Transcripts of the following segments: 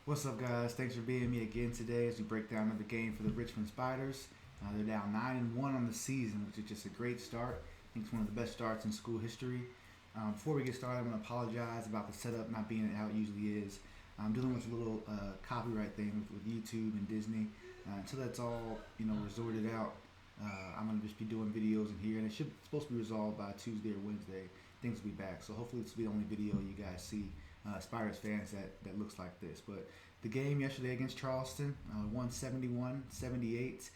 What's up, guys? Thanks for being me again today as we break down another game for the Richmond Spiders. They're down 9-1 on the season, which is just a great start. I think it's one of the best starts in school history. Before we get started, I'm going to apologize about the setup not being how it usually is. I'm dealing with a little copyright thing with YouTube and Disney. Until that's all resorted out, I'm going to just be doing videos in here, and it's supposed to be resolved by Tuesday or Wednesday. Things will be back, so hopefully this will be the only video you guys see. Spiders fans that looks like this. But the game yesterday against Charleston won 71-78.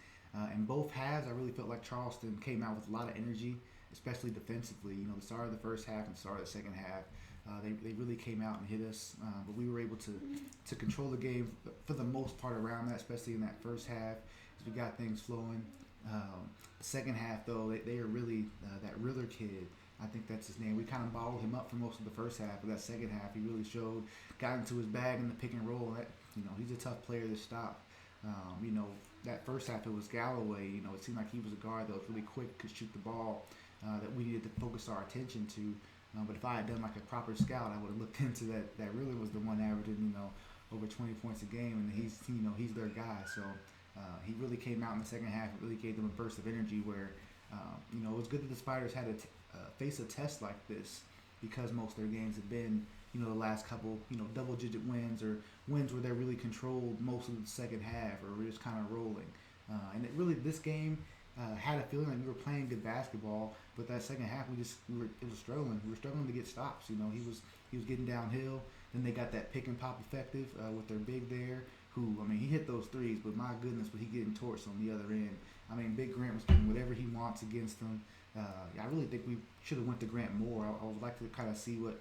In both halves, I really felt like Charleston came out with a lot of energy, especially defensively. The start of the first half and the start of the second half, they really came out and hit us. But we were able to control the game for the most part around that, especially in that first half, as we got things flowing. The second half, though, they are really that Riller kid. I think that's his name. We kind of bottled him up for most of the first half, but that second half he really showed, got into his bag in the pick and roll. That he's a tough player to stop. That first half it was Galloway. It seemed like he was a guard that was really quick, could shoot the ball, that we needed to focus our attention to. But if I had done like a proper scout, I would have looked into that. That really was the one averaging over 20 points a game, and he's their guy. So he really came out in the second half. It really gave them a burst of energy where. It was good that the Spiders had to face a test like this because most of their games have been, the last couple, double-digit wins or wins where they're really controlled most of the second half or we're just kind of rolling. And it really, this game had a feeling like we were playing good basketball, but that second half it was struggling. We were struggling to get stops. He was getting downhill. Then they got that pick and pop effective with their big there. He hit those threes, but my goodness, was he getting torched on the other end. Big Grant was doing whatever he wants against them. I really think we should have went to Grant more. I would like to kind of see what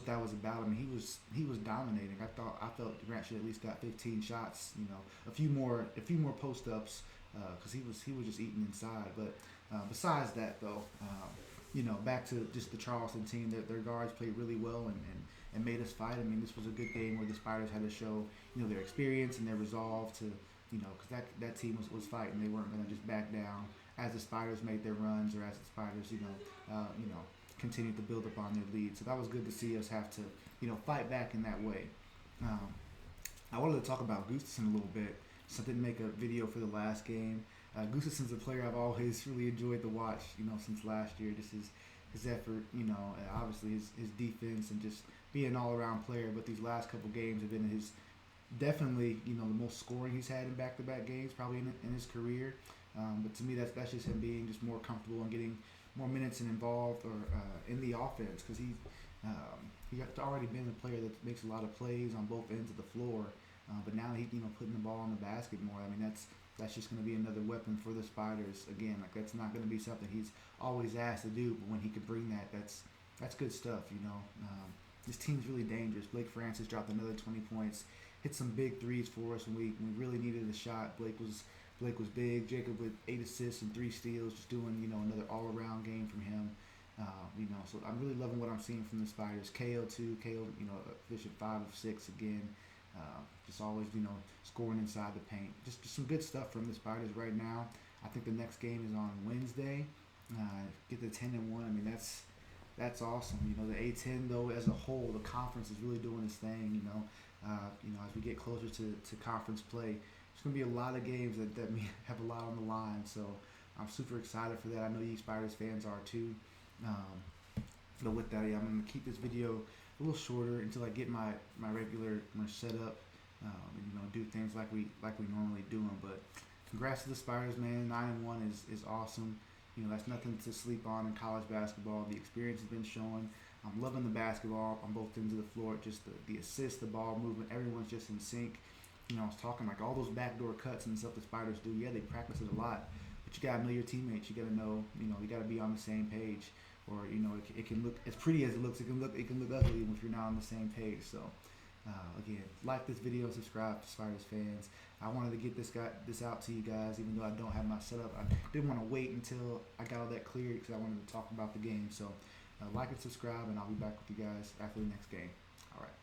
that was about. He was dominating. I felt Grant should at least got 15 shots. A few more post ups because he was just eating inside. But besides that, though, back to just the Charleston team. Their guards played really well and made us fight. This was a good game where the Spiders had to show their experience and their resolve to. Because that team was fighting. They weren't going to just back down as the Spiders made their runs or as the Spiders, continued to build upon their lead. So that was good to see us have to, fight back in that way. I wanted to talk about Gustafson a little bit. So I didn't make a video for the last game. Gustafson's a player I've always really enjoyed to watch, since last year. Just his effort, obviously his defense and just being an all-around player. But these last couple games have been his definitely, the most scoring he's had in back-to-back games, probably in his career. But to me, that's just him being just more comfortable and getting more minutes and involved or in the offense because he's already been a player that makes a lot of plays on both ends of the floor. But now he's putting the ball in the basket more. That's just going to be another weapon for the Spiders. Again, that's not going to be something he's always asked to do. But when he can bring that, that's good stuff. This team's really dangerous. Blake Francis dropped another 20 points. Hit some big threes for us when we really needed a shot. Blake was big. Jacob with 8 assists and 3 steals, just doing another all-around game from him. So I'm really loving what I'm seeing from the Spiders. KO too. KO efficient 5 of 6 again. Just always scoring inside the paint. Just some good stuff from the Spiders right now. I think the next game is on Wednesday. Get the 10-1. That's awesome. The A10 though as a whole, the conference is really doing its thing. As we get closer to conference play, there's going to be a lot of games that have a lot on the line. So I'm super excited for that. I know you Spiders fans are too. But with that, I'm going to keep this video a little shorter until I get my regular setup and do things like we normally do them. But congrats to the Spiders, man. 9-1 is awesome. That's nothing to sleep on in college basketball. The experience has been shown. I'm loving the basketball on both ends of the floor. Just the assist, the ball movement, everyone's just in sync. I was talking like all those backdoor cuts and stuff the Spiders do. Yeah, they practice it a lot, but you gotta know your teammates. You gotta know, you gotta be on the same page. Or it can look as pretty as it looks. It can look ugly if you're not on the same page. So again, like this video, subscribe to Spiders fans. I wanted to get this out to you guys, even though I don't have my setup. I didn't want to wait until I got all that cleared because I wanted to talk about the game. So like and subscribe, and I'll be back with you guys after the next game. All right.